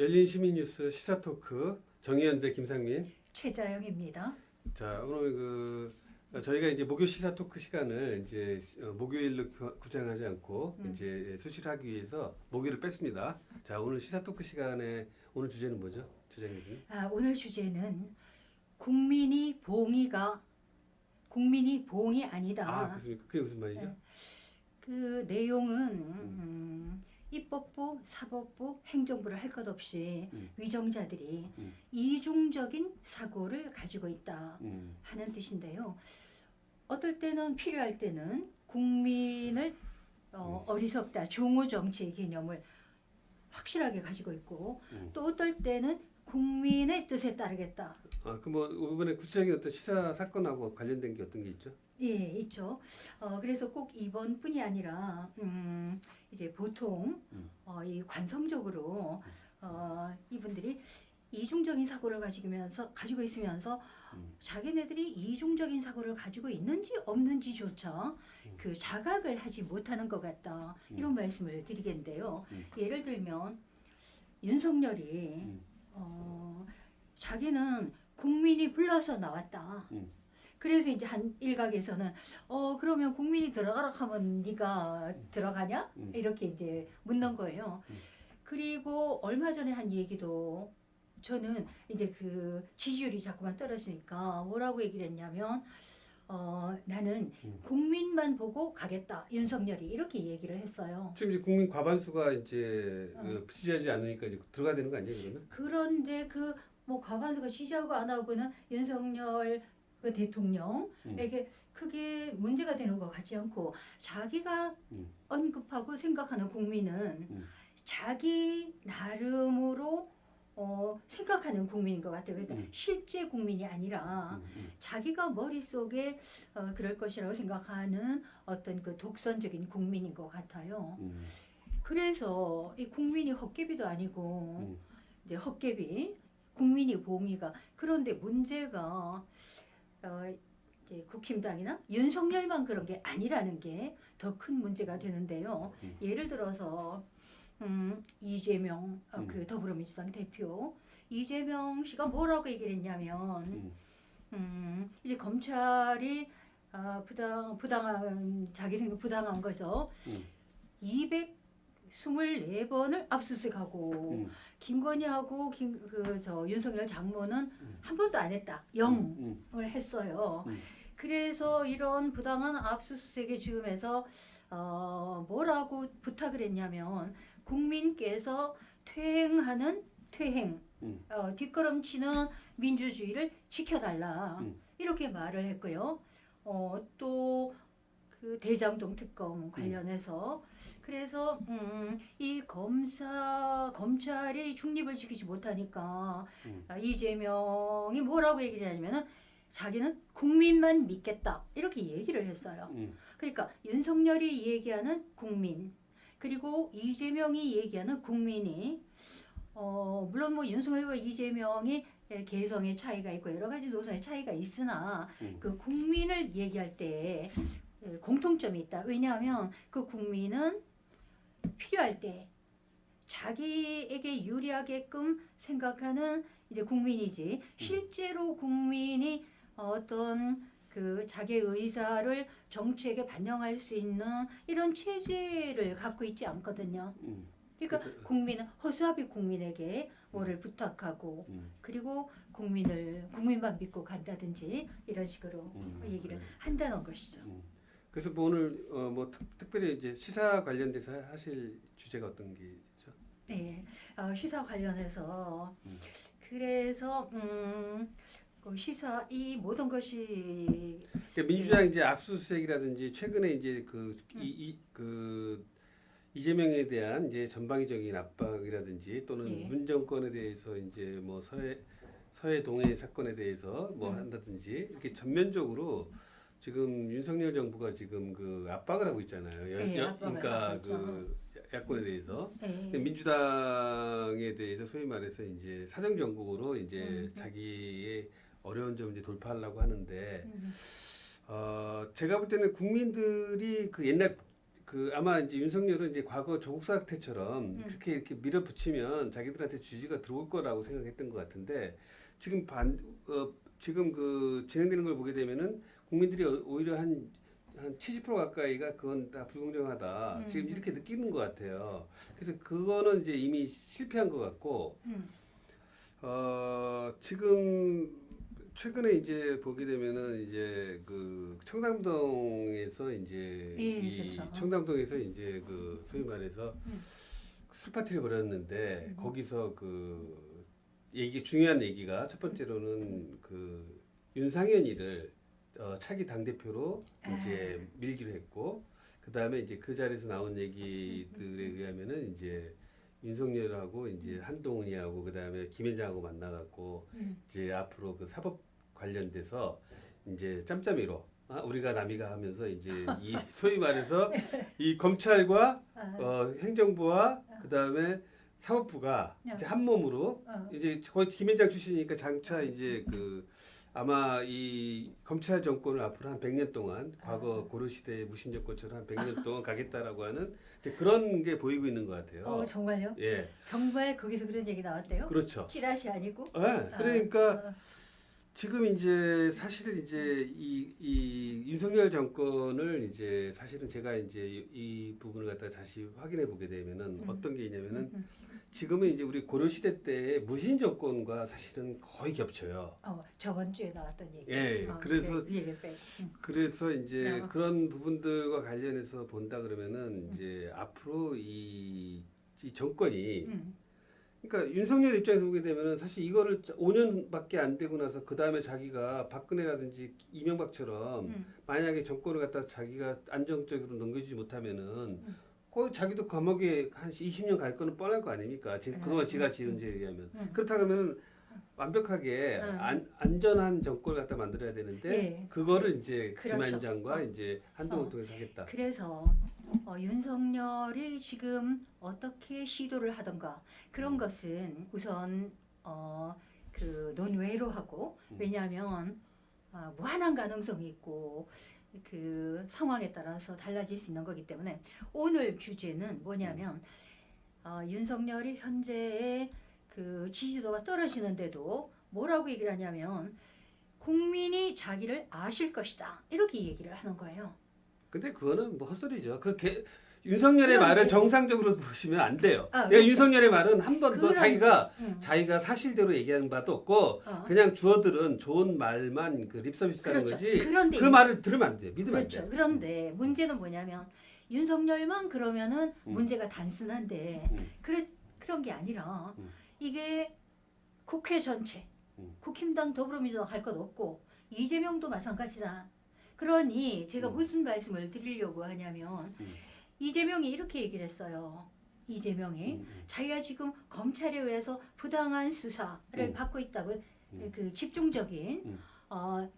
열린 시민뉴스 시사토크 정의연대 김상민. 최자영입니다. 자, 오늘 저희가 이제 목요 시사토크 시간을 이제 목요일로 구정하지 않고 이제 수시하기 위해서 목요일을 뺐습니다. 자, 오늘 시사토크 시간에 오늘 주제는 뭐죠, 최자영 교수님? 오늘 주제는 국민이 봉이 아니다. 그렇습니까? 그게 무슨 말이죠? 네. 그 내용은 입법부, 사법부, 행정부를 할 것 없이 위정자들이 이중적인 사고를 가지고 있다 하는 뜻인데요. 어떨 때는 필요할 때는 국민을 어리석다, 종우 정치의 개념을 확실하게 가지고 있고 또 어떨 때는 국민의 뜻에 따르겠다. 그럼 뭐 이번에 구체적인 어떤 시사 사건하고 관련된 게 어떤 게 있죠? 예, 있죠. 그래서 꼭 이번뿐이 아니라 이제 보통 이 관성적으로 이분들이 이중적인 사고를 가지고 있으면서 자기네들이 이중적인 사고를 가지고 있는지 없는지조차 그 자각을 하지 못하는 것 같다. 이런 말씀을 드리겠는데요. 예를 들면 윤석열이 자기는 국민이 불러서 나왔다. 그래서 이제 한 일각에서는 그러면 국민이 들어가라 하면 네가 들어가냐? 이렇게 이제 묻는 거예요. 그리고 얼마 전에 한 얘기도 저는 이제 그 지지율이 자꾸만 떨어지니까 뭐라고 얘기를 했냐면 나는 국민만 보고 가겠다. 윤석열이 이렇게 얘기를 했어요. 지금 이제 국민 과반수가 이제 지지하지 않으니까 이제 들어가야 되는 거 아니에요, 그러면? 그런데 그 뭐 과반수가 지지하고 안 하고는 윤석열 그 대통령에게 크게 문제가 되는 것 같지 않고 자기가 언급하고 생각하는 국민은 자기 나름으로 생각하는 국민인 것 같아요. 그러니까 실제 국민이 아니라 자기가 머릿속에 그럴 것이라고 생각하는 어떤 그 독선적인 국민인 것 같아요. 그래서 이 국민이 헛개비도 아니고 이제 헛개비, 국민이 봉이가 그런데 문제가 이제 국힘당이나 윤석열만 그런 게 아니라는 게 더 큰 문제가 되는데요. 예를 들어서 이재명 그 더불어민주당 대표 이재명 씨가 뭐라고 얘기를 했냐면 이제 검찰이 부당한 자기 생각 부당한 거죠. 224번을 압수수색하고 김건희하고 윤석열 장모는 한 번도 안 했다. 0을 했어요. 그래서 이런 부당한 압수수색의 즈음에서 뭐라고 부탁을 했냐면 국민께서 퇴행하는 뒷걸음치는 민주주의를 지켜달라. 이렇게 말을 했고요. 또 그 대장동 특검 관련해서 그래서 이 검찰이 중립을 지키지 못하니까 이재명이 뭐라고 얘기를 하냐면은 자기는 국민만 믿겠다 이렇게 얘기를 했어요. 그러니까 윤석열이 얘기하는 국민 그리고 이재명이 얘기하는 국민이 물론 뭐 윤석열과 이재명이 개성의 차이가 있고 여러 가지 노선의 차이가 있으나 그 국민을 얘기할 때 공통점이 있다. 왜냐하면 그 국민은 필요할 때 자기에게 유리하게끔 생각하는 이제 국민이지 실제로 국민이 어떤 그 자기의 의사를 정책에 반영할 수 있는 이런 체제를 갖고 있지 않거든요. 그러니까 국민은 허수아비 국민에게 뭐를 부탁하고 그리고 국민만 믿고 간다든지 이런 식으로 얘기를 한다는 것이죠. 그래서 뭐 오늘 뭐 특별히 이제 시사 관련돼서 하실 주제가 어떤 게 있죠? 네, 시사 관련해서 그래서 그 시사 이 모든 것이 그러니까 민주당 이제 압수수색이라든지 최근에 이제 이재명에 대한 이제 전방위적인 압박이라든지 또는 문 정권에 대해서 이제 뭐 서해 동해 사건에 대해서 뭐 한다든지 이렇게 전면적으로 지금 윤석열 정부가 지금 그 압박을 하고 있잖아요. 그러니까 그 야권에 대해서 민주당에 대해서 소위 말해서 이제 사정 정국으로 이제 자기의 어려운 점을 이제 돌파하려고 하는데 제가 볼 때는 국민들이 그 옛날 그 아마 이제 윤석열은 이제 과거 조국 사태처럼 그렇게 이렇게 밀어붙이면 자기들한테 지지가 들어올 거라고 생각했던 것 같은데 지금 지금 그 진행되는 걸 보게 되면은 국민들이 오히려 한 70% 가까이가 그건 다 불공정하다. 지금 이렇게 느끼는 것 같아요. 그래서 그거는 이제 이미 실패한 것 같고, 지금 최근에 이제 보게 되면은 이제 그 청담동에서 이제 그렇죠. 청담동에서 이제 그 소위 말해서 술 파티를 벌였는데 거기서 그 중요한 얘기가 첫 번째로는 그 윤상현이를 차기 당 대표로 이제 밀기로 했고 그 다음에 이제 그 자리에서 나온 얘기들에 의하면은 이제 윤석열하고 이제 한동훈이하고 그 다음에 김현장하고 만나갖고 이제 앞으로 그 사법 관련돼서 이제 짬짬이로 우리가 남이가 하면서 이제 이 소위 말해서 이 검찰과 행정부와 그 다음에 사법부가 이제 한 몸으로 이제 거의 김현장 출신이니까 장차 이제 그 아마 이 검찰 정권을 앞으로 한 100년 동안 과거 고려시대의 무신 정권처럼 한 100년 동안 가겠다라고 하는 이제 그런 게 보이고 있는 것 같아요. 정말요? 예. 정말 거기서 그런 얘기 나왔대요? 그렇죠. 찌라시 아니고? 예. 그러니까 지금 이제 사실 이제 이 윤석열 정권을 이제 사실은 제가 이제 이 부분을 갖다 다시 확인해 보게 되면은 어떤 게 있냐면은 지금은 이제 우리 고려시대 때의 무신 정권과 사실은 거의 겹쳐요. 저번 주에 나왔던 얘기. 예, 그래서 그 얘기를 빼고. 그래서 이제 그런 부분들과 관련해서 본다 그러면은 이제 앞으로 이 정권이 그러니까 윤석열 입장에서 보게 되면은 사실 이거를 5년밖에 안 되고 나서 그 다음에 자기가 박근혜라든지 이명박처럼 만약에 정권을 갖다 자기가 안정적으로 넘겨주지 못하면은 거의 자기도 감옥에 한 20년 갈 거는 뻔할 거 아닙니까? 그동안 지가 지은 죄에 의하면. 그렇다 그러면 완벽하게 안전한 정권을 갖다 만들어야 되는데 그거를 이제 그렇죠. 김한장과 이제 한동훈을 통해서 하겠다. 그래서 윤석열이 지금 어떻게 시도를 하던가 그런 것은 우선 그 논외로 하고 왜냐하면 무한한 가능성이 있고 그 상황에 따라서 달라질 수 있는 거기 때문에 오늘 주제는 뭐냐면 윤석열이 현재의 그 지지도가 떨어지는데도 뭐라고 얘기를 하냐면 국민이 자기를 아실 것이다 이렇게 얘기를 하는 거예요. 근데 그거는 뭐 헛소리죠. 윤석열의 말을 정상적으로 보시면 안 돼요. 그렇죠. 윤석열의 말은 한 번도 자기가 사실대로 얘기하는 바도 없고 그냥 주어들은 좋은 말만 그 립서비스하는 그렇죠. 거지. 그런데 그 말을 들으면 안 돼요. 믿으면 그렇죠. 안 돼요. 그런데 문제는 뭐냐면 윤석열만 그러면은 문제가 단순한데 그런 게 아니라 이게 국회 전체, 국힘당 더불어민주당 할 것 없고 이재명도 마찬가지다. 그러니 제가 무슨 말씀을 드리려고 하냐면 이재명이 이렇게 얘기를 했어요. 이재명이 자기가 지금 검찰에 의해서 부당한 수사를 받고 있다고 그 집중적인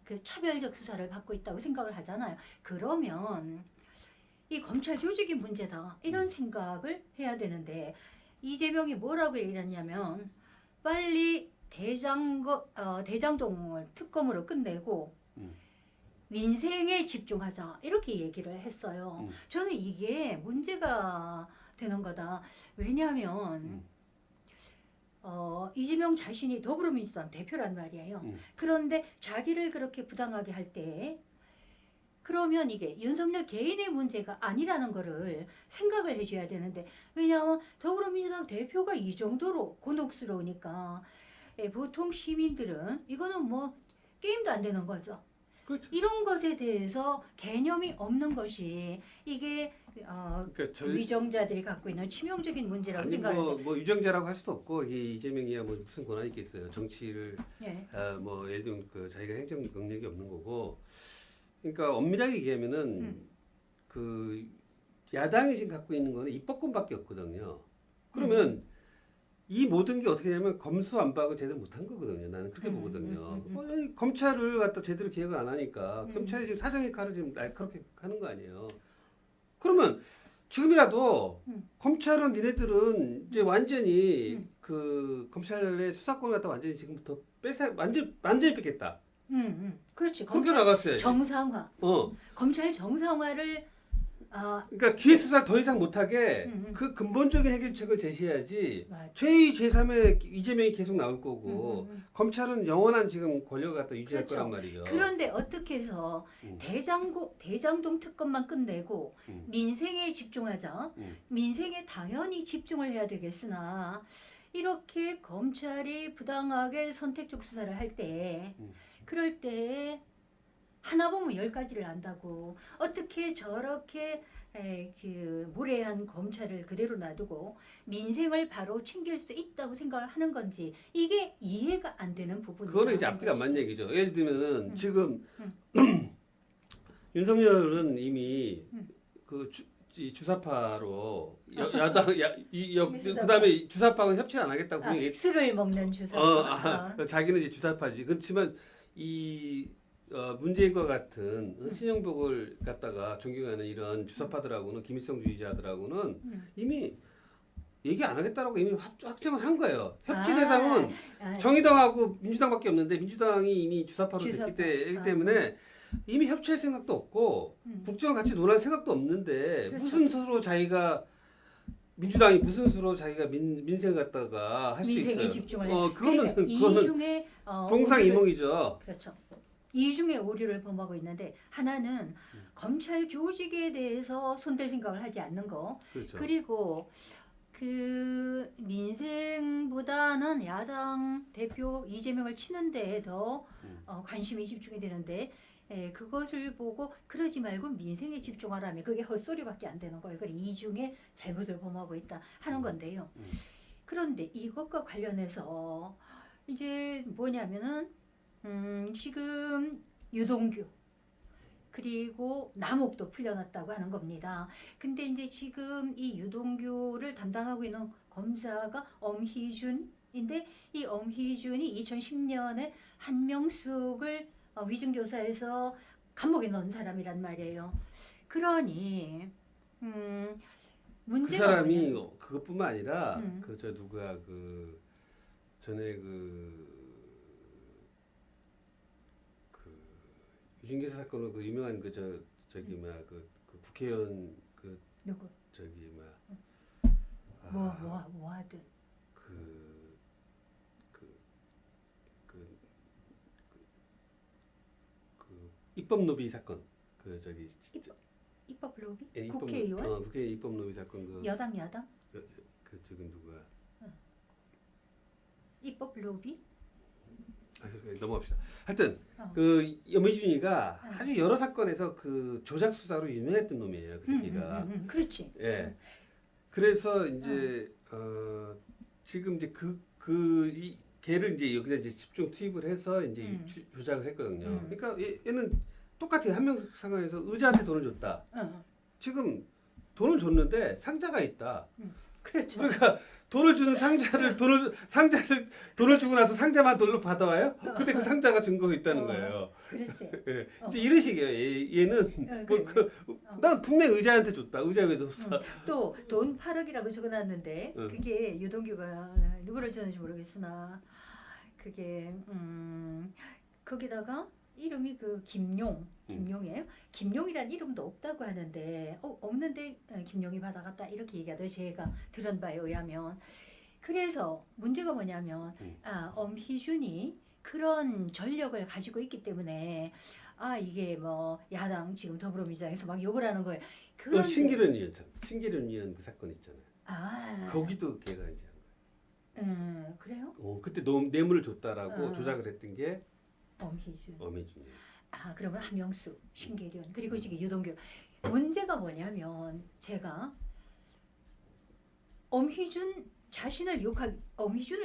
그 차별적 수사를 받고 있다고 생각을 하잖아요. 그러면 이 검찰 조직이 문제다 이런 생각을 해야 되는데 이재명이 뭐라고 얘기했냐면 빨리 대장동을 특검으로 끝내고 민생에 집중하자 이렇게 얘기를 했어요. 저는 이게 문제가 되는 거다. 왜냐하면 이재명 자신이 더불어민주당 대표란 말이에요. 그런데 자기를 그렇게 부당하게 할 때 그러면 이게 윤석열 개인의 문제가 아니라는 거를 생각을 해줘야 되는데 왜냐하면 더불어민주당 대표가 이 정도로 곤혹스러우니까 보통 시민들은 이거는 뭐 게임도 안 되는 거죠. 그렇죠. 이런 것에 대해서 개념이 없는 것이 이게 그러니까 위정자들이 갖고 있는 치명적인 문제라고 아니 생각하는데 뭐 유정자라고 할 수도 없고 이재명이야 뭐 무슨 권한이 있겠어요. 정치를 예. 뭐 예를 들면 그 자기가 행정 능력이 없는 거고. 그러니까 엄밀하게 얘기하면은 그 야당이 지금 갖고 있는 거는 입법권밖에 없거든요. 그러면 이 모든 게 어떻게 되냐면 검수완박을 제대로 못한 거거든요. 나는 그렇게 보거든요. 검찰을 갖다 제대로 개혁을 안 하니까 검찰이 지금 사정의 칼을 지금 날카롭게 하는 거 아니에요. 그러면 지금이라도 검찰은 니네들은 이제 완전히 그 검찰의 수사권을 갖다 완전히 지금부터 완전히 뺏겠다. 그렇지. 그렇게 검찰 나갔어야지. 정상화. 검찰 정상화를 아, 그러니까 기획수사를 더 이상 못하게 음, 음. 그 근본적인 해결책을 제시해야지 맞아. 최의 제3의 이재명이 계속 나올 거고 음. 검찰은 영원한 지금 권력을 갖다 유지할 그렇죠. 거란 말이죠. 그런데 어떻게 해서 음. 대장동 특검만 끝내고 음. 민생에 집중하자. 민생에 당연히 집중을 해야 되겠으나 이렇게 검찰이 부당하게 선택적 수사를 할 때 그럴 때 하나 보면 10가지를 안다고 어떻게 저렇게 그 무례한 검찰을 그대로 놔두고 민생을 바로 챙길 수 있다고 생각을 하는 건지 이게 이해가 안 되는 부분이다. 그거는 이제 앞뒤가 안 맞는 얘기죠. 예를 들면은 지금 음. 윤석열은 이미 음. 그 이 주사파로 야당 주사파. 그다음에 주사파하고 협치를 안 하겠다고 아, 분명히 술을 먹는 주사파. 자기는 이제 주사파지. 그렇지만 이 문재인과 같은 신영복을 갖다가 존경하는 이런 주사파들하고는 김일성주의자들하고는 이미 얘기 안 하겠다라고 이미 확정을 한 거예요. 협치 대상은 정의당하고 민주당밖에 없는데 민주당이 이미 주사파로 됐기 때문에 이미 협치할 생각도 없고 국정을 같이 논할 생각도 없는데 그렇죠. 무슨 수로 자기가 민주당이 무슨 수로 자기가 민생을 갖다가 할 수 있어요. 민생에 집중을 해. 그거는 그러니까 이중에 동상이몽이죠. 그렇죠. 이중의 오류를 범하고 있는데 하나는 검찰 조직에 대해서 손댈 생각을 하지 않는 거. 그렇죠. 그리고 그 민생보다는 야당 대표 이재명을 치는 데에 더 관심이 집중이 되는데 그것을 보고 그러지 말고 민생에 집중하라며 그게 헛소리밖에 안 되는 거예요. 그래 이중에 잘못을 범하고 있다 하는 건데요. 그런데 이것과 관련해서 이제 뭐냐면은 지금 유동규 그리고 남욱도 풀려났다고 하는 겁니다. 근데 이제 지금 이 유동규를 담당하고 있는 검사가 엄희준인데 이 엄희준이 2010년에 한명숙을 위중교사에서 감옥에 넣은 사람이란 말이에요. 그러니 그 문제가 사람이 뭐냐면, 그것뿐만 아니라 그 저 누구야 그 전에 그 유진계사 사건으로 그 유명한 그 저기 뭐야 그 국회의원 그 누구 저기 뭐야 뭐 하든 그 입법 로비 사건 그 저기 입법 로비? 예, 국회의원? 국회 입법 로비 사건 그 여당 야당? 그 지금 누구야 입법 로비? 넘어갑시다. 하여튼 그 염희준이가 어. 아주 여러 사건에서 그 조작 수사로 유명했던 놈이에요. 그 새끼가. 그렇지. 예. 그래서 이제 지금 이제 이 걔를 이제 여기다 이제 집중 투입을 해서 이제 조작을 했거든요. 그러니까 얘는 똑같아요. 한명상황에서 의자한테 돈을 줬다. 지금 돈을 줬는데 상자가 있다. 그렇죠. 그러니까 돈을 주는 상자를 돈을 주고 나서 상자만 돈으로 받아와요? 근데 그 상자가 증거가 있다는 거예요. 그렇지. 예. 이제 이런 식이에요. 얘는 난 분명 의자한테 줬다. 의자 왜 줬어? 또 돈 8억이라고 적어놨는데 그게 유동규가 누구를 줬는지 모르겠으나 그게 거기다가 이름이 그 김용이에요. 김용이란 이름도 없다고 하는데 없는데 김용이 받아갔다 이렇게 얘기하더라고요. 제가 들은 바에 의하면. 그래서 문제가 뭐냐면 엄희준이 그런 전력을 가지고 있기 때문에 이게 뭐 야당 지금 더불어민주당에서 막 욕을 하는 거예요. 그런데 신기련 의원 그 사건 있잖아요. 거기도 걔가 이제 한 거예요. 그래요? 그때 뇌물을 줬다라고 조작을 했던 게 엄희준이에요. 그러면 한명숙, 신계련 그리고 지금 유동규. 문제가 뭐냐면 제가 엄희준을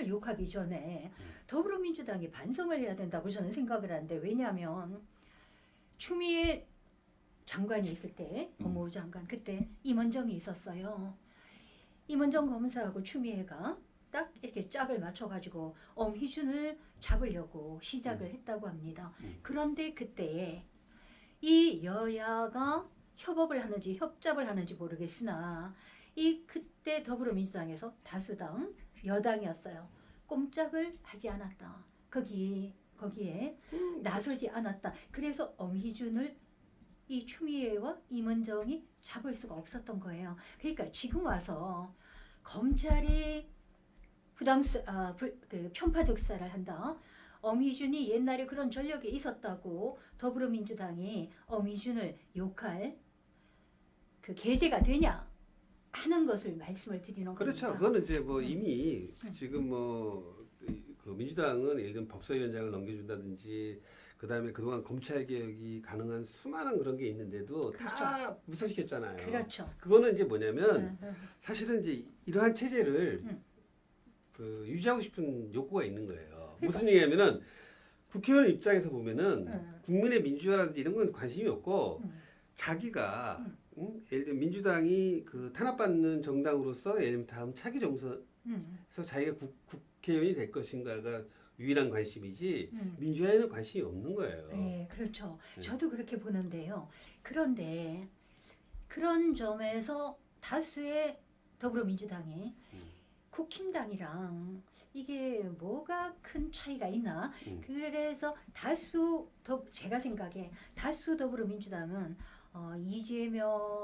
욕하기 전에 더불어민주당이 반성을 해야 된다고 저는 생각을 하는데 왜냐하면 추미애 장관이 있을 때 법무부 장관 그때 임원정이 있었어요. 임원정 검사하고 추미애가 딱 이렇게 짝을 맞춰가지고 엄희준을 잡으려고 시작을 했다고 합니다. 그런데 그때 이 여야가 협업을 하는지 협잡을 하는지 모르겠으나 그때 더불어민주당에서 다수당 여당이었어요. 꼼짝을 하지 않았다. 거기에 나서지 않았다. 그래서 엄희준을 이 추미애와 임은정이 잡을 수가 없었던 거예요. 그러니까 지금 와서 검찰이 편파적 수사를 한다. 엄희준이 옛날에 그런 전력이 있었다고 더불어민주당이 엄희준을 욕할 그 계제가 되냐 하는 것을 말씀을 드리는 그렇죠. 겁니다. 그거는 이제 뭐 이미 지금 그 민주당은 예를 들면 법사위원장을 넘겨준다든지 그다음에 그동안 검찰 개혁이 가능한 수많은 그런 게 있는데도 그렇죠. 다 무산시켰잖아요. 그렇죠. 그거는 이제 뭐냐면 사실은 이제 이러한 체제를 그 유지하고 싶은 욕구가 있는 거예요. 무슨 얘기냐면은 국회의원 입장에서 보면은 국민의 민주화라든지 이런 건 관심이 없고 자기가 예를 들면 민주당이 그 탄압받는 정당으로서 예를 들면 다음 차기 정서에서 자기가 국회의원이 될 것인가가 유일한 관심이지 민주화에는 관심이 없는 거예요. 네, 그렇죠. 저도 그렇게 보는데요. 그런데 그런 점에서 다수의 더불어민주당이 국힘당이랑 이게 뭐가 큰 차이가 있나? 그래서 제가 생각에 다수 더불어민주당은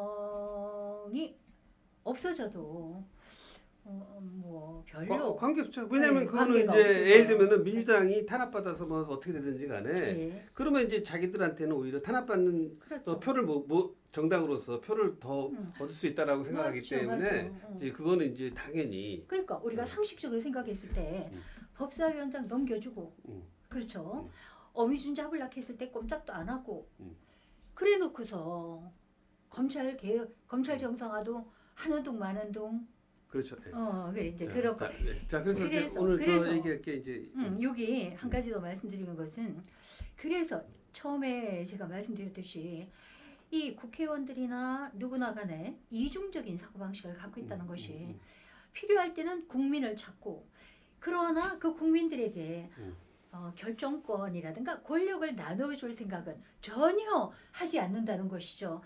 이재명이 없어져도 뭐 별로 관계없죠. 왜냐하면 네, 그거는 관계가 이제 없어서. 예를 들면은 민주당이 탄압받아서 뭐 어떻게 되든지 간에 네, 그러면 이제 자기들한테는 오히려 탄압받는 그렇죠. 표를 뭐 정당으로서 표를 더 얻을 수 있다라고 생각하기 맞죠, 때문에 맞죠. 이제 그거는 이제 당연히 그러니까 우리가 상식적으로 생각했을 때 법사위원장 넘겨주고 그렇죠. 어미준 잡으려고 했을 때 꼼짝도 안 하고 그래 놓고서 검찰 개혁, 검찰 정상화도 하는 동 마는 동 그렇죠. 네. 그래 이제 자, 그렇고 자, 네. 자, 그래서 이제 그래서- 오늘 그래서- 더 얘기할 게 이제 여기 한 가지 더 말씀드리는 것은 그래서 처음에 제가 말씀드렸듯이 이 국회의원들이나 누구나 간에 이중적인 사고방식을 갖고 있다는 것이 필요할 때는 국민을 찾고 그러나 그 국민들에게 결정권이라든가 권력을 나눠줄 생각은 전혀 하지 않는다는 것이죠.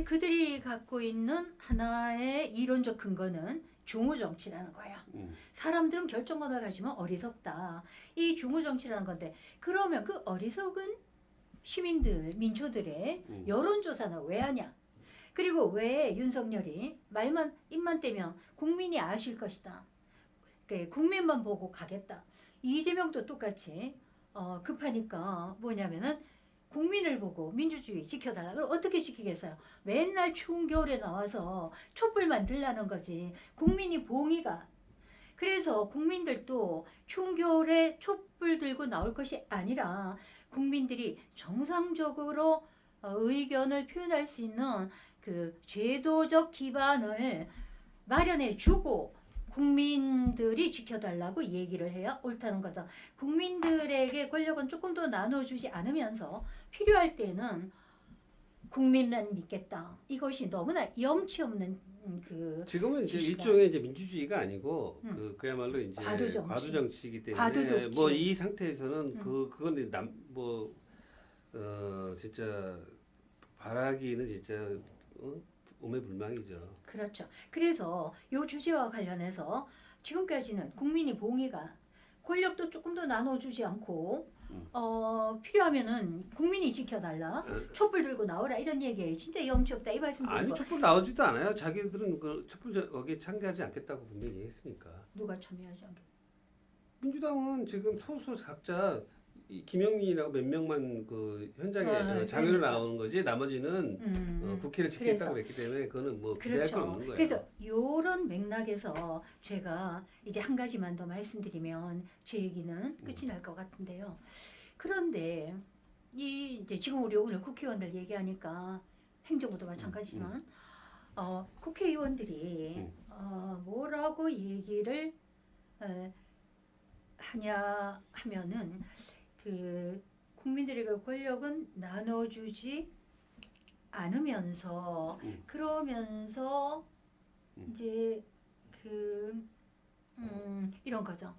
그들이 갖고 있는 하나의 이론적 근거는 중우정치라는 거야. 사람들은 결정권을 가지면 어리석다. 이 중우정치라는 건데 그러면 그 어리석은 시민들, 민초들의 여론조사는 왜 하냐? 그리고 왜 윤석열이 말만 입만 떼면 국민이 아실 것이다. 국민만 보고 가겠다. 이재명도 똑같이 급하니까 뭐냐면은 국민을 보고 민주주의 지켜달라. 그럼 어떻게 지키겠어요? 맨날 추운 겨울에 나와서 촛불 만들라는 거지. 국민이 봉이가. 그래서 국민들도 추운 겨울에 촛불 들고 나올 것이 아니라 국민들이 정상적으로 의견을 표현할 수 있는 그 제도적 기반을 마련해 주고 국민들이 지켜달라고 얘기를 해야 옳다는 거죠. 국민들에게 권력은 조금 더 나눠주지 않으면서 필요할 때는 국민만 믿겠다. 이것이 너무나 염치 없는 그 지금은 이제 지시가. 일종의 이제 민주주의가 아니고 그야말로 이제 과도정치. 과도정치이기 때문에 과도독지. 뭐 이 상태에서는 그건 진짜 바라기는 진짜 오매불망이죠. 그렇죠. 그래서 이 주제와 관련해서 지금까지는 국민이 봉의가 권력도 조금 더 나눠주지 않고 필요하면은 국민이 지켜달라 촛불 들고 나오라 이런 얘기예요. 진짜 염치 없다 이 말씀 드리고 아니 촛불 나오지도 않아요. 자기들은 그 촛불 거기에 참가하지 않겠다고 분명히 했으니까. 누가 참여하지 않겠다. 민주당은 지금 소수 각자 이 김영민이라고 몇 명만 그 현장에 장외로 그러니까. 나오는 거지 나머지는 국회를 지키겠다고 그랬기 때문에 그거는 뭐 기대할 그렇죠. 건 없는 거예요. 그래서 이런 맥락에서 제가 이제 한 가지만 더 말씀드리면 제 얘기는 끝이 날 것 같은데요. 그런데 이제 지금 우리 오늘 국회의원들 얘기하니까 행정부도 마찬가지지만 국회의원들이 뭐라고 얘기를 하냐 하면은 그 국민들에게 권력은 나눠주지 않으면서 그러면서 이제 이런 거죠.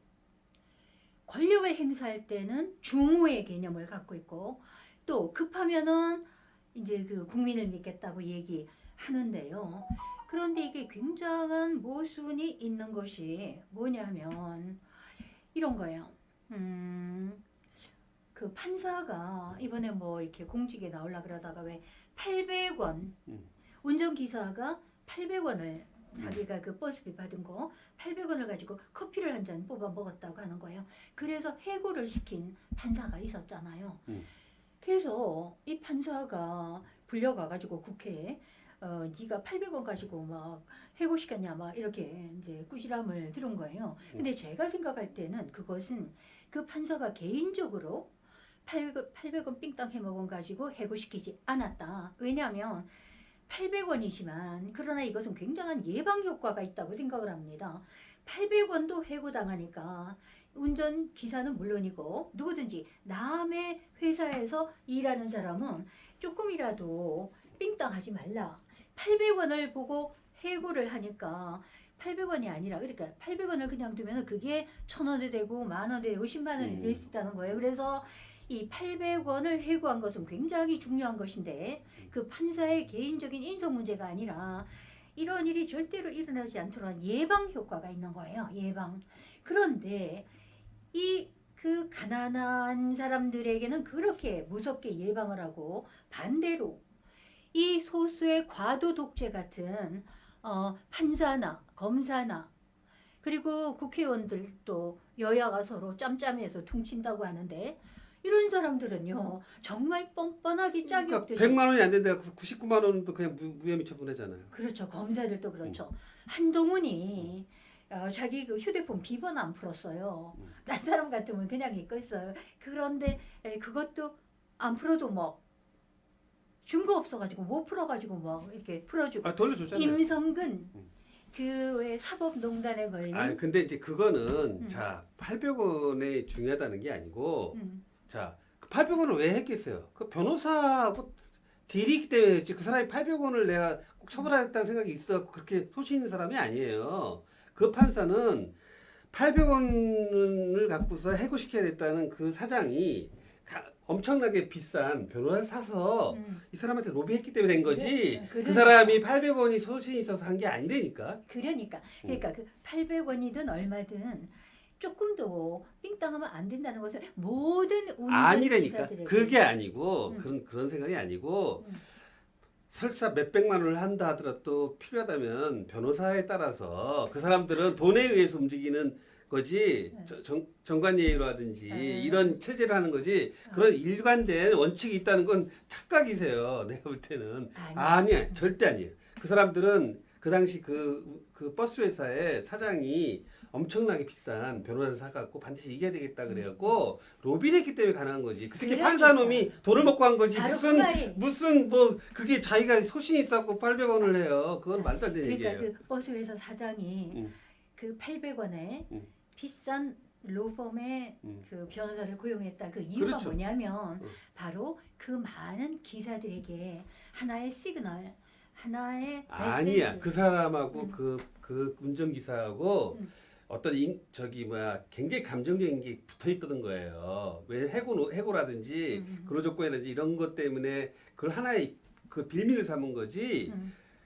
권력을 행사할 때는 중후의 개념을 갖고 있고 또 급하면은 이제 그 국민을 믿겠다고 얘기하는데요. 그런데 이게 굉장한 모순이 있는 것이 뭐냐면 이런 거예요. 그 그 판사가 이번에 뭐 이렇게 공직에 나오려 그러다가 왜 800원 운전기사가 800원을 자기가 그 버스비 받은 거 800원을 가지고 커피를 한 잔 뽑아 먹었다고 하는 거예요. 그래서 해고를 시킨 판사가 있었잖아요. 그래서 이 판사가 불려가가지고 국회에 네가 800원 가지고 막 해고시켰냐 막 이렇게 이제 꾸지람을 들은 거예요. 근데 제가 생각할 때는 그것은 그 판사가 개인적으로 800원 삥땅 해먹은 가지고 해고시키지 않았다. 왜냐하면 800원이지만 그러나 이것은 굉장한 예방 효과가 있다고 생각을 합니다. 800원도 해고당하니까 운전기사는 물론이고 누구든지 남의 회사에서 일하는 사람은 조금이라도 삥땅하지 말라. 800원을 보고 해고를 하니까 800원이 아니라 그러니까 800원을 그냥 두면 그게 1,000원이 되고 10,000원이 되고 10만 원이 될 수 있다는 거예요. 그래서 이 800원을 해고한 것은 굉장히 중요한 것인데 그 판사의 개인적인 인성 문제가 아니라 이런 일이 절대로 일어나지 않도록 하는 예방 효과가 있는 거예요. 예방. 그런데 이 그 가난한 사람들에게는 그렇게 무섭게 예방을 하고 반대로 이 소수의 과도 독재 같은 판사나 검사나 그리고 국회의원들도 여야가 서로 짬짬이해서 퉁친다고 하는데 이런 사람들은요 정말 뻔뻔하기 짝이 그러니까 없듯이 100만 원이 안 된다. 99만 원도 그냥 무혐의 처분하잖아요. 그렇죠. 검사들도 그렇죠. 한동훈이 자기 그 휴대폰 비번 안 풀었어요. 딴 사람 같으면 그냥 잊고 있어요. 그런데 그것도 안 풀어도 뭐 증거 없어가지고 못 풀어가지고 뭐 이렇게 풀어주고 돌려줬잖아요. 임성근 그 왜 사법농단에 걸린 근데 이제 그거는 자 800원이 중요하다는 게 아니고 자 800원을 왜 했겠어요? 그 변호사하고 딜이 있기 때문에 그 사람이 800원을 내가 꼭 처벌하겠다는 생각이 있어 그렇게 소신 있는 사람이 아니에요. 그 판사는 800원을 갖고서 해고시켜야 됐다는 그 사장이 엄청나게 비싼 변호사를 사서 이 사람한테 로비했기 때문에 된 거지. 그 사람이 800원이 소신이 있어서 한 게 아니라니까. 그러니까 그 800원이든 얼마든 조금 더 삥땅하면 안 된다는 것을 모든 아니라니까. 그게 아니고 그런 생각이 아니고 설사 몇백만 원을 한다 하더라도 필요하다면 변호사에 따라서 그 사람들은 돈에 의해서 움직이는 거지 정관예의라든지 이런 체제를 하는 거지 그런 일관된 원칙이 있다는 건 착각이세요. 내가 볼 때는 아니야 절대 아니에요. 그 사람들은 그 당시 그 버스 회사의 사장이 엄청나게 비싼 변호사를 사갖고 반드시 이겨야 되겠다 그래갖고 로비를 했기 때문에 가능한 거지. 그 새끼 판사놈이 돈을 먹고 한 거지. 무슨 뭐 그게 자기가 소신이 있었고 800원을 해요. 그건 말도 안 되는 얘기예요. 그러니까 그 버스 회사 사장이 그 800원에 비싼 로펌의 그 변호사를 고용했다. 그 이유가 그렇죠. 뭐냐면 바로 그 많은 기사들에게 하나의 시그널, 하나의 메시지. 아니야. 그 사람하고 그 운전기사하고 어떤 굉장히 감정적인 게 붙어 있던 거예요. 왜 해고라든지 근로조건이라든지 이런 것 때문에 그걸 하나의 그 빌미를 삼은 거지.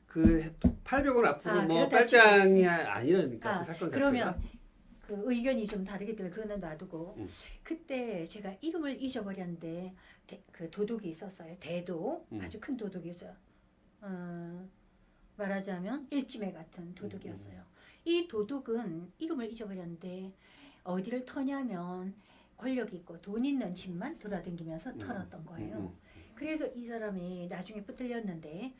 그 800원 앞으로 뭐 빨장이 아니라니까 그 사건 자체가. 그러면 그 의견이 좀 다르기 때문에 그거는 놔두고 그때 제가 이름을 잊어버렸는데 그 도둑이 있었어요. 대도 아주 큰 도둑이었어요. 말하자면 일지매 같은 도둑이었어요. 이 도둑은 이름을 잊어버렸는데 어디를 터냐면 권력 있고 돈 있는 집만 돌아다니면서 털었던 거예요. 그래서 이 사람이 나중에 붙들렸는데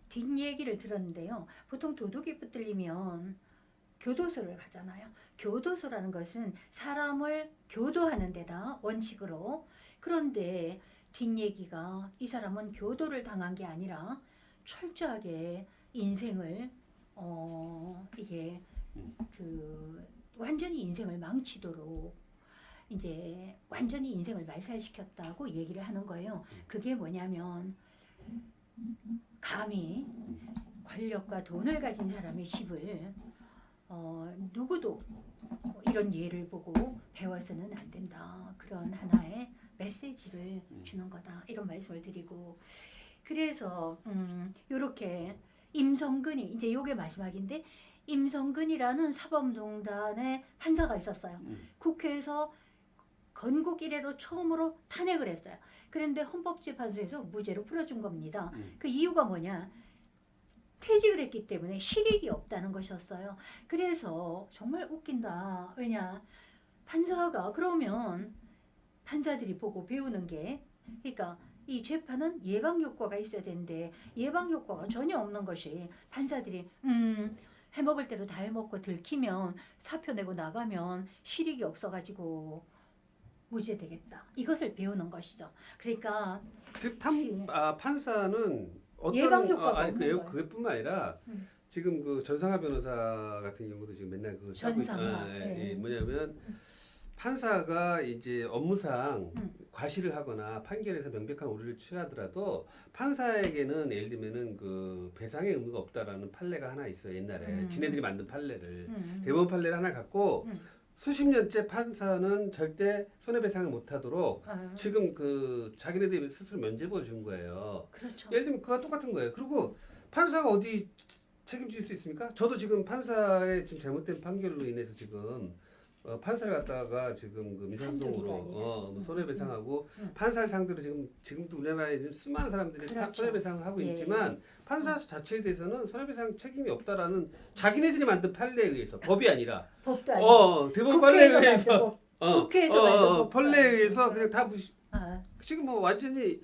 뒷얘기를 들었는데요. 보통 도둑이 붙들리면 교도소를 가잖아요. 교도소라는 것은 사람을 교도하는 데다 원칙으로. 그런데 뒷얘기가 이 사람은 교도를 당한 게 아니라 철저하게 인생을 이게 그 완전히 인생을 망치도록 이제 완전히 인생을 말살시켰다고 얘기를 하는 거예요. 그게 뭐냐면 감히 권력과 돈을 가진 사람의 집을 누구도 이런 예를 보고 배워서는 안 된다. 그런 하나의 메시지를 주는 거다. 이런 말씀을 드리고 그래서 이렇게 임성근이 이제 요게 마지막인데 임성근이라는 사법농단의 판사가 있었어요. 국회에서 건국 이래로 처음으로 탄핵을 했어요. 그런데 헌법재판소에서 무죄로 풀어준 겁니다. 그 이유가 뭐냐? 퇴직을 했기 때문에 실익이 없다는 것이었어요. 그래서 정말 웃긴다. 왜냐? 판사가 그러면 판사들이 보고 배우는 게, 그러니까 이 재판은 예방 효과가 있어야 되는데 예방 효과가 전혀 없는 것이, 판사들이 해먹을 대로 다 해먹고 들키면 사표 내고 나가면 실익이 없어가지고 무죄되겠다. 이것을 배우는 것이죠. 그러니까 즉 판사는 어떤 예방 효과가 아니 없는 거예요. 그것뿐만 아니라 지금 그 전상하 변호사 같은 경우도 지금 맨날 그 전상하, 네. 뭐냐면 판사가 이제 업무상 과실을 하거나 판결에서 명백한 오류를 취하더라도 판사에게는 예를 들면은 그 배상의 의무가 없다라는 판례가 하나 있어요. 옛날에 지네들이 만든 판례를 대법원 판례를 하나 갖고 수십 년째 판사는 절대 손해배상을 못하도록 지금 그 자기네들이 스스로 면죄부를 준 거예요. 그렇죠. 예를 들면 그거 똑같은 거예요. 그리고 판사가 어디 책임질 수 있습니까? 저도 지금 판사의 지금 잘못된 판결로 인해서 지금 판사를 갖다가 지금 그 민사소송으로 손해배상하고 판사를 상대로 지금도 우리나라에 지금 수많은 사람들이 그렇죠. 손해배상을 하고 예. 있지만 판사 자체에 대해서는 손해배상 책임이 없다라는 자기네들이 만든 판례에 의해서, 법이 아니라 법도 아니고 대법원 판례에 의해서 국회에서 만든 법도 판례에 아니고. 의해서 그냥 다 아, 지금 뭐 완전히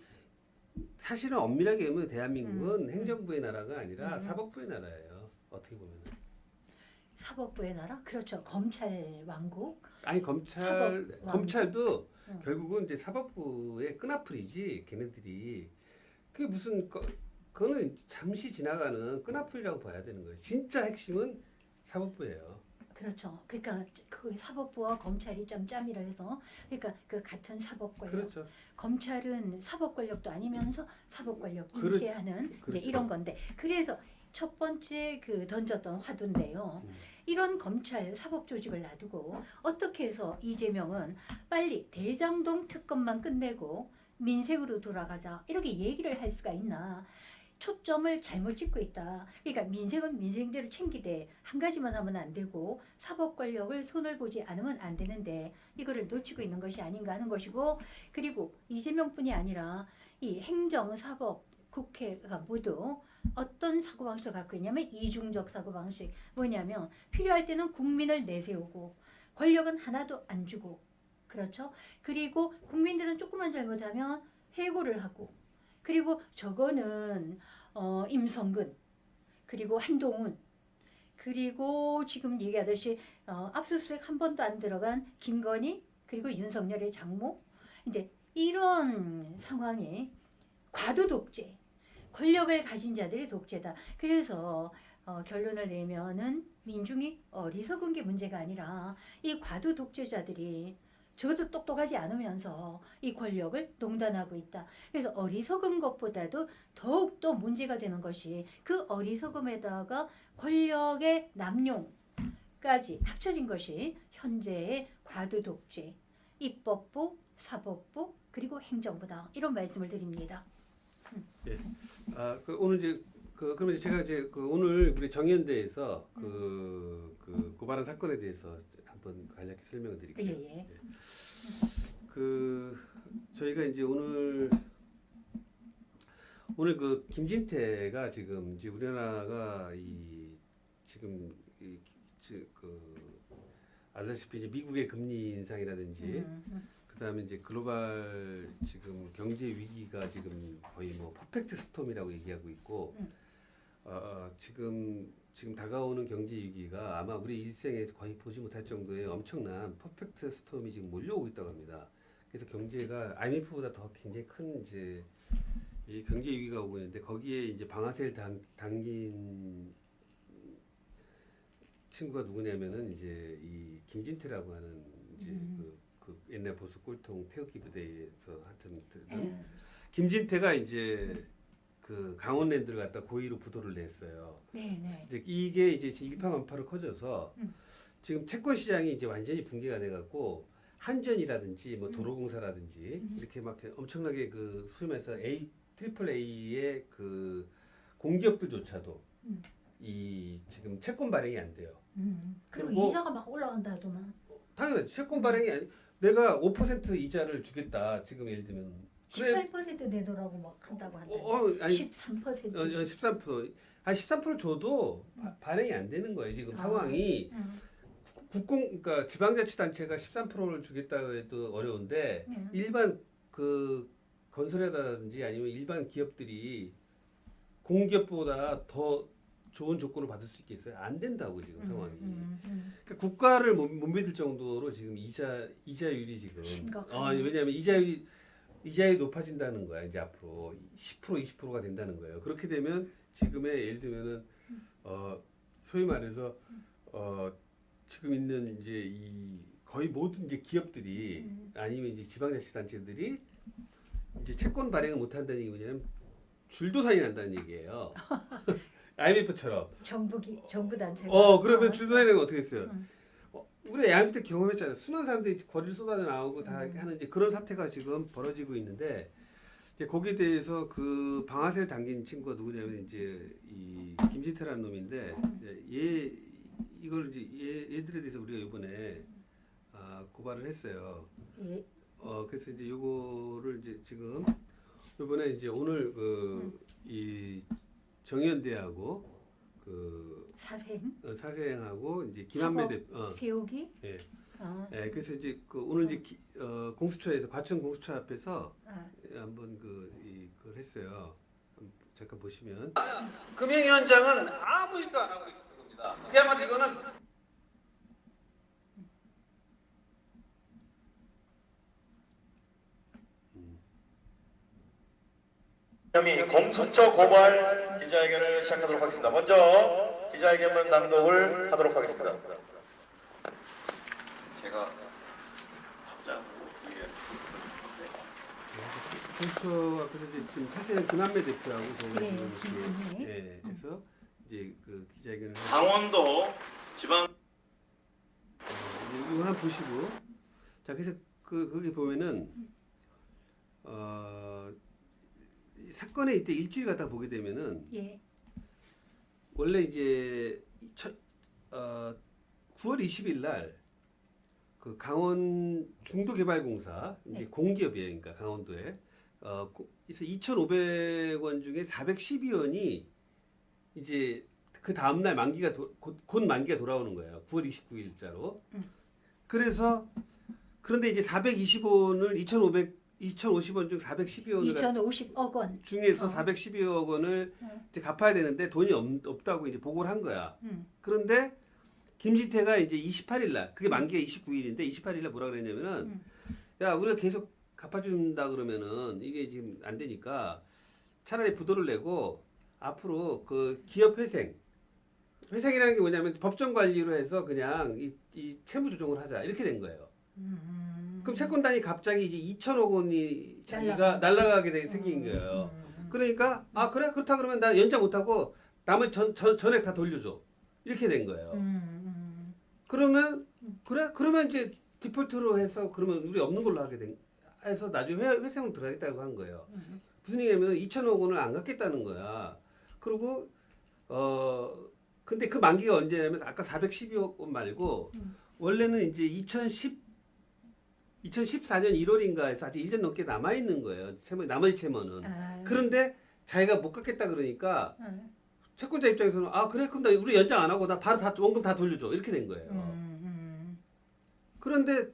사실은 엄밀하게 보면 대한민국은 행정부의 나라가 아니라 사법부의 나라예요. 어떻게 보면. 사법부의 나라? 그렇죠. 검찰 왕국. 아니 검찰도 응. 결국은 이제 사법부의 끈앞풀이지, 걔네들이 그게 무슨 그거는 잠시 지나가는 끈앞풀이라고 봐야 되는 거예요. 진짜 핵심은 사법부예요. 그렇죠. 그러니까 그 사법부와 검찰이 짬짬이라 해서, 그러니까 그 같은 사법 권력. 그렇죠. 검찰은 사법 권력도 아니면서 사법 권력 그렇- 인지하는 이제 그렇죠. 이런 건데, 그래서 첫 번째 그 던졌던 화두인데요. 이런 검찰 사법 조직을 놔두고 어떻게 해서 이재명은 빨리 대장동 특검만 끝내고 민생으로 돌아가자 이렇게 얘기를 할 수가 있나? 초점을 잘못 찍고 있다. 그러니까 민생은 민생대로 챙기되 한 가지만 하면 안 되고 사법 권력을 손을 보지 않으면 안 되는데 이거를 놓치고 있는 것이 아닌가 하는 것이고, 그리고 이재명뿐이 아니라 이 행정, 사법, 국회가 모두 어떤 사고방식을 갖고 있냐면 이중적 사고방식. 뭐냐면 필요할 때는 국민을 내세우고 권력은 하나도 안 주고, 그렇죠? 그리고 국민들은 조금만 잘못하면 해고를 하고, 그리고 저거는 임성근, 그리고 한동훈, 그리고 지금 얘기하듯이 압수수색 한 번도 안 들어간 김건희, 그리고 윤석열의 장모, 이제 이런 상황이 과도 독재, 권력을 가진 자들의 독재다. 그래서 결론을 내면은 민중이 어리석은 게 문제가 아니라 이 과도 독재자들이 적어도 똑똑하지 않으면서 이 권력을 농단하고 있다. 그래서 어리석은 것보다도 더욱더 문제가 되는 것이 그 어리석음에다가 권력의 남용까지 합쳐진 것이 현재의 과도 독재, 입법부, 사법부, 그리고 행정부다. 이런 말씀을 드립니다. 예. 오늘 이제 그러면 제가 이제 오늘 우리 정연대에서 그 고발한 사건에 대해서 한번 간략히 설명을 드릴게요. 예. 저희가 이제 오늘 그 김진태가 지금 이제 우리나라가 알다시피 이제 미국의 금리 인상이라든지 그다음에 이제 글로벌 지금 경제 위기가 지금 거의 뭐 퍼펙트 스톰이라고 얘기하고 있고 지금 다가오는 경제 위기가 아마 우리 일생에 거의 보지 못할 정도의 엄청난 퍼펙트 스톰이 지금 몰려오고 있다고 합니다. 그래서 경제가 IMF보다 더 굉장히 큰 이제 이 경제 위기가 오고 있는데 거기에 이제 방아쇠를 당긴 친구가 누구냐면은 이제 이 김진태라고 하는 이제 그 옛날 보수 꼴통 태극기 부대에서 하여튼 김진태가 이제 그 강원랜드를 갖다 고의로 부도를 냈어요. 네. 이제 이게 이제 일파만파로 커져서 지금 채권 시장이 이제 완전히 붕괴가 돼갖고 한전이라든지 뭐 도로공사라든지 이렇게 막 엄청나게 그 소위 말해서 트리플 A의 그 공기업들조차도 이 지금 채권 발행이 안 돼요. 그리고 이자가 막 올라간다 하더만. 당연하지. 채권 발행이 내가 5% 이자를 주겠다. 지금 예를 들면 18% 내놓으라고 막 한다고 한다. 아니 13%. 13%. 한 13% 줘도 반영이 안 되는 거예요. 지금 상황이 그러니까 지방자치단체가 13%를 주겠다고 해도 어려운데 일반 그 건설회사라든지 아니면 일반 기업들이 공기업보다 더 좋은 조건을 받을 수 있겠어요? 안 된다고 지금 상황이. 그러니까 국가를 못 믿을 정도로 지금 이자율이 지금. 왜냐하면 이자율이 높아진다는 거야. 이제 앞으로 10% 20%가 된다는 거예요. 그렇게 되면 지금의 예를 들면은 소위 말해서 지금 있는 이제 이 거의 모든 이제 기업들이 아니면 이제 지방자치단체들이 이제 채권 발행을 못 한다는 얘기 뭐냐면 줄도산이 난다는 얘기예요. IMF처럼. 정부 단체가. 그러면 줄도산이 나면 어떻게 했어요? 우리 IMF 때 경험했잖아요. 수많은 사람들이 거리를 쏟아져 나오고 다 이렇게 하는 이제 그런 사태가 지금 벌어지고 있는데 이제 거기에 대해서 그 방아쇠를 당긴 친구가 누구냐면 이제 이 김진태라는 놈인데 이걸 이제 얘들에 대해서 우리가 이번에 고발을 했어요. 예. 그래서 이제 요거를 이제 지금 이번에 이제 오늘 이 정의연대하고 그 사생하고 이제 김한배 세우기. 예. 그래서 이제 오늘 이제 공수처에서 과천 공수처 앞에서 한번 그걸 했어요. 잠깐 보시면 금융위원장은 아무 일도 안 하고 있었던 겁니다. 그야말로 이거는 혐의 공수처 고발 기자회견을 시작하도록 하겠습니다. 먼저 기자회견문 낭독을 하도록 하겠습니다. 제가 공수처 앞에서 이제 지금 사실은 김한배 대표하고 저희가 지금 김한배. 그래서 이제 그 기자회견을 강원도 지방 이거 한번 보시고 자 그래서 거기 보면은 사건의 이때 일주일 갖다 보게 되면은 원래 이제 9월 20일 날 그 강원 중도개발공사 이제 공기업이에요, 그러니까 강원도에 그래서 2,500원 중에 412원이 이제 그 다음 날 만기가 곧 만기가 돌아오는 거예요, 9월 29일자로. 그런데 이제 420원을 2,050원 중 412원을 2,050억 원 중에서 412억 원을 이제 갚아야 되는데 돈이 없다고 이제 보고를 한 거야. 그런데 김진태가 이제 28일 날 그게 만기가 29일인데 28일 날 뭐라 그랬냐면은 야 우리가 계속 갚아준다 그러면은 이게 지금 안 되니까 차라리 부도를 내고 앞으로 그 기업 회생이라는 게 뭐냐면 법정 관리로 해서 그냥 이 채무 조정을 하자 이렇게 된 거예요. 그럼 채권단이 갑자기 이제 2천억 원이 자기가 날라가게 생긴 거예요. 그러니까 그래 그렇다 그러면 나 연장 못하고 남은 전액 다 돌려줘 이렇게 된 거예요. 그러면 그러면 이제 디폴트로 해서 그러면 우리 없는 걸로 해서 나중에 회생으로 들어가겠다고 한 거예요. 무슨 얘기냐면 2천억 원을 안 갚겠다는 거야. 그리고 근데 그 만기가 언제냐면 아까 412억 원 말고 원래는 이제 2014년 1월인가에서 아직 1년 넘게 남아 있는 거예요. 나머지 채무는. 그런데 자기가 못 갚겠다 그러니까 채권자 입장에서는 그래 그럼 우리 연장 안 하고 나 바로 다 원금 다 돌려줘 이렇게 된 거예요. 그런데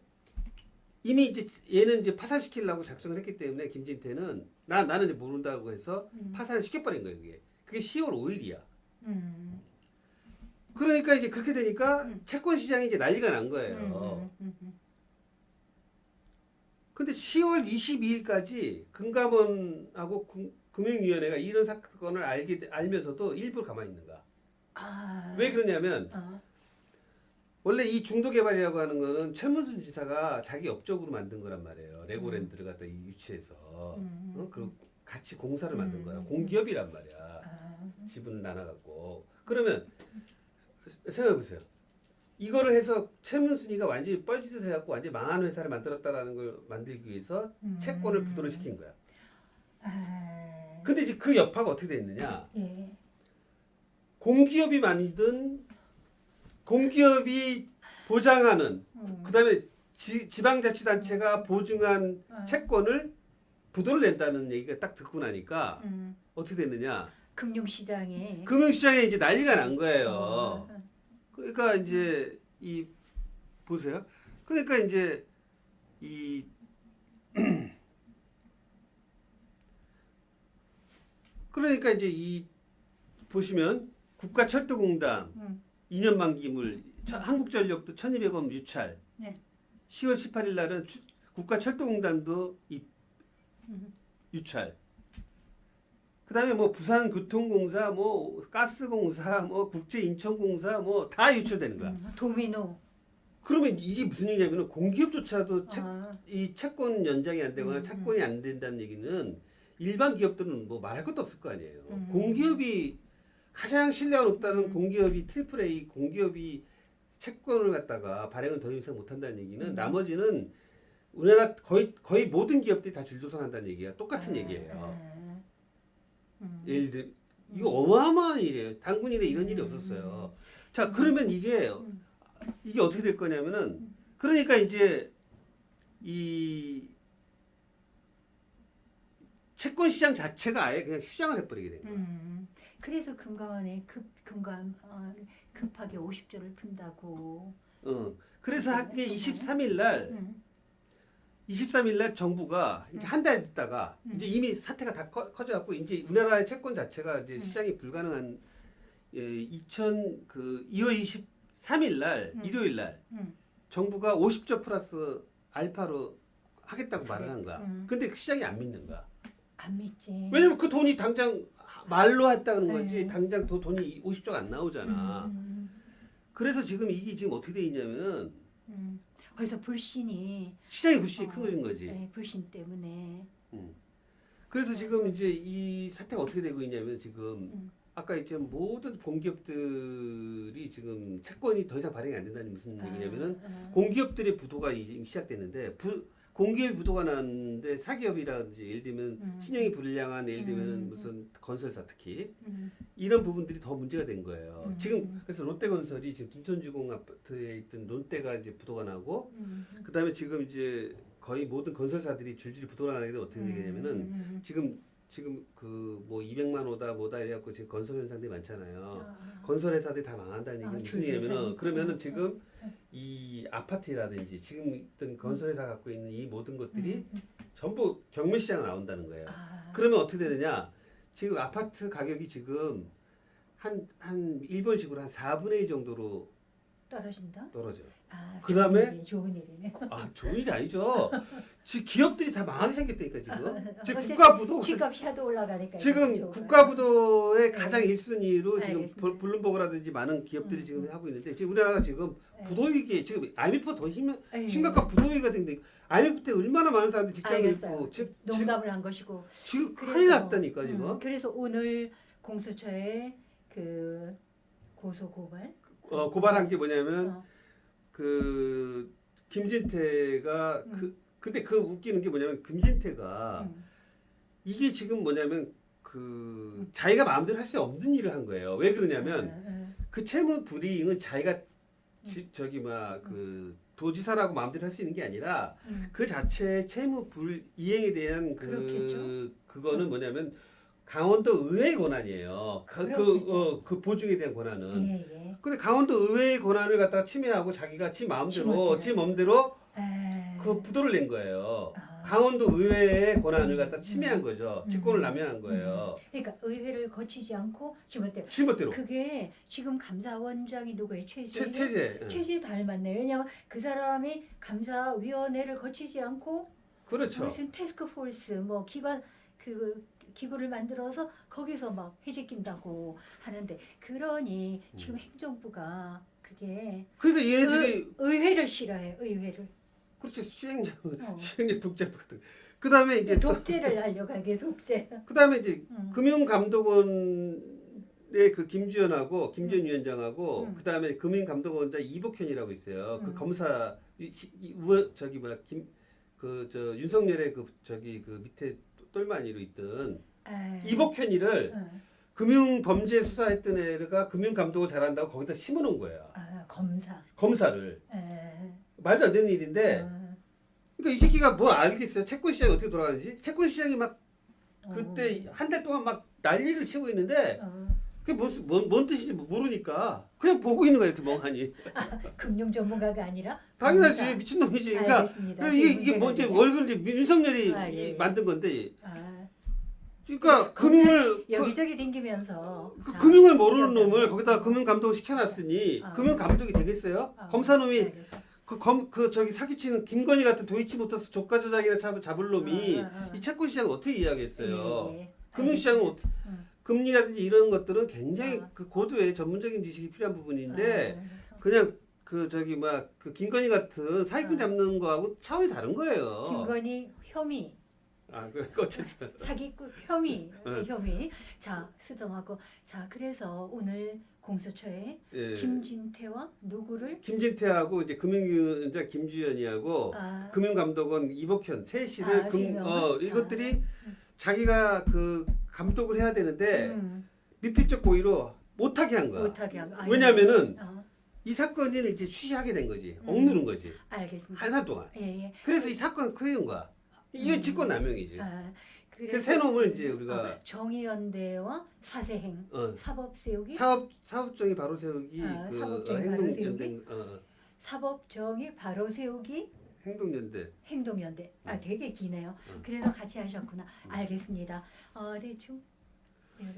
이미 이제 얘는 이제 파산시키려고 작성을 했기 때문에 김진태는 나는 이제 모른다고 해서 파산을 시켜버린 거예요. 그게 10월 5일이야. 그러니까 이제 그렇게 되니까 채권 시장이 이제 난리가 난 거예요. 근데 10월 22일까지 금감원하고 금융위원회가 이런 사건을 알면서도 일부러 가만히 있는 거야. 왜 그러냐면 원래 이 중도개발이라고 하는 거는 최문순 지사가 자기 업적으로 만든 거란 말이에요. 레고랜드를 갖다 유치해서 그리고 같이 공사를 만든 거야. 공기업이란 말이야. 지분을 나눠갖고. 그러면 생각해보세요. 이거를 해서 최문순이가 완전히 뻘짓을 해갖고 완전히 망한 회사를 만들었다라는 걸 만들기 위해서 채권을 부도를 시킨 거야. 근데 이제 그 여파가 어떻게 됐느냐? 공기업이 보장하는 그다음에 지방자치단체가 보증한 채권을 부도를 낸다는 얘기가 딱 듣고 나니까 어떻게 됐느냐? 금융시장에 이제 난리가 난 거예요. 그러니까 이제 이 보세요. 그러니까 이제 이 그러니까 이제 이 보시면 국가철도공단 2년 만기물 한국전력도 1,200원 유찰. 네. 10월 18일 날은 국가철도공단도 유찰. 그다음에 뭐 부산교통공사, 뭐 가스공사, 뭐 국제인천공사 뭐 다 유출되는 거야. 도미노. 그러면 이게 무슨 얘기냐면은 공기업조차도 아. 이 채권 연장이 안 되거나 채권이 안 된다는 얘기는 일반 기업들은 뭐 말할 것도 없을 거 아니에요. 공기업이 가장 신뢰가 높다는 공기업이 AAA 공기업이 채권을 갖다가 발행을 더 이상 못한다는 얘기는 나머지는 우리나라 거의 모든 기업들이 다 줄도선한다는 얘기가 똑같은 얘기예요. 예를 들어 이거 어마어마한 일이에요. 단군 일에 이런 일이 없었어요. 자 그러면 이게 어떻게 될 거냐면은 그러니까 이제 이 채권 시장 자체가 아예 그냥 휴장을 해버리게 된 거예요. 그래서 금감원에 급하게 50조를 푼다고. 그래서 한게 23일 날 정부가 이제 한 달 있다가 이제 이미 사태가 다 커져갖고 이제 우리나라의 채권 자체가 이제 시장이 불가능한 2월 23일 날 일요일 날 정부가 50조 플러스 알파로 하겠다고 말을 한 거야. 근데 그 시장이 안 믿는 거야. 안 믿지. 왜냐면 그 돈이 당장 말로 했다는 거지 당장 돈이 50조가 안 나오잖아. 그래서 지금 이게 지금 어떻게 돼 있냐면은 그래서 불신이 시장이 불신이 큰 거지. 네, 불신 때문에. 그래서 지금 이제 이 사태가 어떻게 되고 있냐면 지금 아까 이제 모든 공기업들이 지금 채권이 더 이상 발행이 안 된다는 무슨 얘기냐면은 공기업들의 부도가 이제 시작됐는데 공기업이 부도가 났는데 사기업이라든지 예를 들면 신용이 불량한 예를 들면 무슨 건설사 특히 이런 부분들이 더 문제가 된 거예요. 지금 그래서 롯데건설이 지금 둔천주공 아파트에 있던 롯데가 이제 부도가 나고 그다음에 지금 이제 거의 모든 건설사들이 줄줄이 부도가 나게 되면 어떻게 되냐면은 지금 그 뭐 200만 호다 뭐다 이래갖고 지금 건설 현상들이 많잖아요. 건설 회사들이 다 망한다는 얘기는 무슨 얘기냐면은 그러면은 지금 이 아파트라든지 지금 있던 건설 회사 갖고 있는 이 모든 것들이 전부 경매 시장에 나온다는 거예요. 그러면 어떻게 되느냐? 지금 아파트 가격이 지금 한 일본식으로 한 4분의 1 정도로 떨어진다? 떨어져요. 그다음에 좋은 일이네. 좋은 일이 아니죠. 지금 기업들이 다 망하게 생겼다니까 지금. 지금 어째 국가부도 집값이 하도 올라가니까. 지금 국가부도의 가장 네. 1순위로 지금 알겠습니다. 블룸버그라든지 많은 기업들이 지금 하고 있는데 지금 우리나라가 지금 부도위기 지금 IMF가 더 심각한 부도위기가 된데 IMF 때 얼마나 많은 사람들이 직장을 알겠어요. 잃고 농담을 한 것이고. 지금 큰일 났다니까 지금. 그래서 오늘 공수처에 그 고소 고발. 고발한 게 뭐냐면 그 김진태가 근데 그 웃기는 게 뭐냐면 김진태가 이게 지금 뭐냐면 그 자기가 마음대로 할 수 없는 일을 한 거예요. 왜 그러냐면 그 채무 불이익은 자기가 저기 막 그 도지사라고 마음대로 할 수 있는 게 아니라 그 자체 채무 불이행에 대한 그거는 뭐냐면 강원도 의회의 권한이에요. 그 보증에 대한 권한은. 예. 근데 강원도 의회의 권한을 갖다가 침해하고 자기가 지 마음대로 그 부도를 낸 거예요. 강원도 의회의 권한을 갖다 침해한 거죠. 직권을 남용한 거예요. 그러니까 의회를 거치지 않고 지멋대로. 지멋대로. 그게 지금 감사원장이 누구예요? 최재. 최재. 닮았네. 왜냐하면 그 사람이 감사위원회를 거치지 않고 그렇죠. 무슨 테스크포스 뭐 기구를 만들어서 거기서 막 해제낀다고 하는데 그러니 지금 행정부가 그게 그러니까 얘네들이 의회를 싫어해. 의회를. 그렇지 시행령 독재도 같은. 그다음에 이제 독재를 하려고 하게 독재. 그다음에 이제 금융감독원의 그 김주현 위원장하고 그다음에 금융감독원장 이복현이라고 있어요. 그 검사 윤석열의 그 밑에 똘마니로 있던 이복현이를 금융범죄 수사했던 애가 금융감독을 잘한다고 거기다 심어놓은 거야. 검사를. 말도 안 되는 일인데 그러니까 이 새끼가 뭘 알겠어요? 채권 시장이 어떻게 돌아가는지. 채권 시장이 막 그때 한 달 동안 막 난리를 치고 있는데 그게 뭔 뜻인지 모르니까 그냥 보고 있는 거야 이렇게 멍하니. 금융 전문가가 아니라 당연하지 변호사. 미친놈이지. 그러니까 알겠습니다. 이게 뭔지 월급 이제 윤석열이 예. 만든 건데. 아, 그러니까 금융을 여기저기 댕기면서 금융을 모르는 놈을 거기다가 금융 감독을 시켜놨으니 금융 감독이 되겠어요? 아, 검사놈이 알겠어. 그 저기 사기치는 김건희 같은 도이치모터스 조가 조작이나 잡을 놈이 이 채권 시장을 어떻게 이해하겠어요? 예, 예. 금융 시장은 어떻게 금리라든지 이런 것들은 굉장히 아. 그 고도의 전문적인 지식이 필요한 부분인데 아, 그냥 그 저기 막 그 김건희 같은 사기꾼 잡는 거하고 차원이 다른 거예요. 김건희 혐의. 아 그러니까 어쨌든 사기꾼 혐의, 네. 혐의. 자 수정하고 자 그래서 오늘 공수처에 예. 김진태와 누구를 김진태하고 이제 금융위원장 김주현이하고 금융감독원 이복현 셋이를 세 명을? 이것들이 자기가 그 감독을 해야 되는데 음, 미필적 고의로 못하게 한 거야. 못하게 한 거. 왜냐하면은 이 사건을 이제 취시하게 된 거지. 억누른 거지. 알겠습니다. 한 달 동안. 예, 예. 그래서 이 사건은 커진 거야. 이게 직권남용이지. 그래서 그래서 새 놈을 이제 우리가 정의연대와 사세행 사법 세우기 사업정의 바로 세우기 그 사법정의 바로 세우기 행동연대 사법정의 바로 세우기 행동연대. 행동연대 되게 기네요. 그래서 같이 하셨구나. 알겠습니다. 대충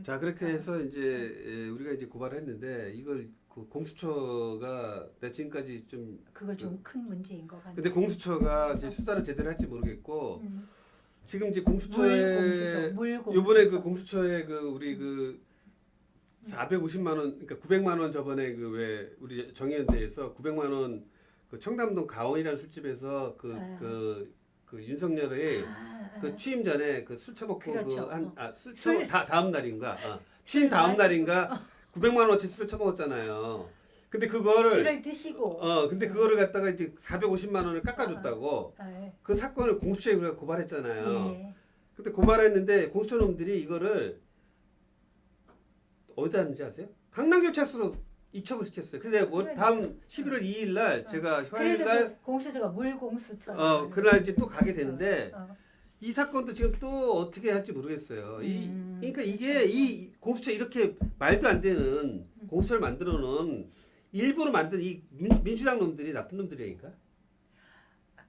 자 그렇게 해서 이제 우리가 이제 고발을 했는데 이걸 그 공수처가 내 지금까지 좀 그거 좀 큰 문제인 것 같아요. 근데 공수처가 이제 수사를 제대로 할지 모르겠고 지금 이제 공수처에 이번에 그 공수처에 그 우리 그 450만 원 그러니까 900만 원 저번에 그 왜 우리 정의연대에서 900만 원 그 청담동 가온이라는 술집에서 그 윤석열의 그 취임 전에 그 술 처먹고 그렇죠. 술 처먹 다음 날인가 취임 다음 날인가 900만 원어치 술을 처먹었잖아요. 근데 그거를 술을 드시고 근데 그거를 갖다가 이제 450만 원을 깎아줬다고 그 사건을 공수처에 우리가 고발했잖아요. 예. 그때 고발했는데 공수처 놈들이 이거를 어디다 했는지 아세요? 강남경찰서로 이첩을 시켰어요. 그래서 내가 뭐 다음 11월 2일 날 제가 화요일 그래서 날 그 공수처가 물공수처 그날 이제 또 가게 되는데 이 사건도 지금 또 어떻게 할지 모르겠어요. 그러니까 이게 이 공수처 이렇게 말도 안 되는 공수처를 만들어 놓은 일부러 만든 이 민주당 놈들이 나쁜 놈들이니까.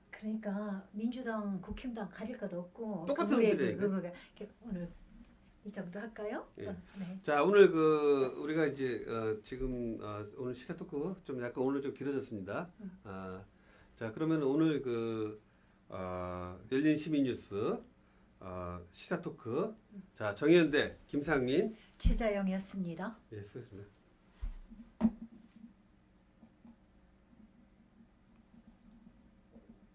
그러니까 민주당, 국힘당 가릴 것도 없고 똑같은 놈들이니까. 오늘 이 정도 할까요? 예. 네. 자 오늘 그 우리가 이제 지금 오늘 시사 토크 좀 약간 오늘 좀 길어졌습니다. 자 그러면 오늘 그 열린 시민 뉴스 시사 토크 자 정의연대 김상민 최자영이었습니다. 예 수고했습니다.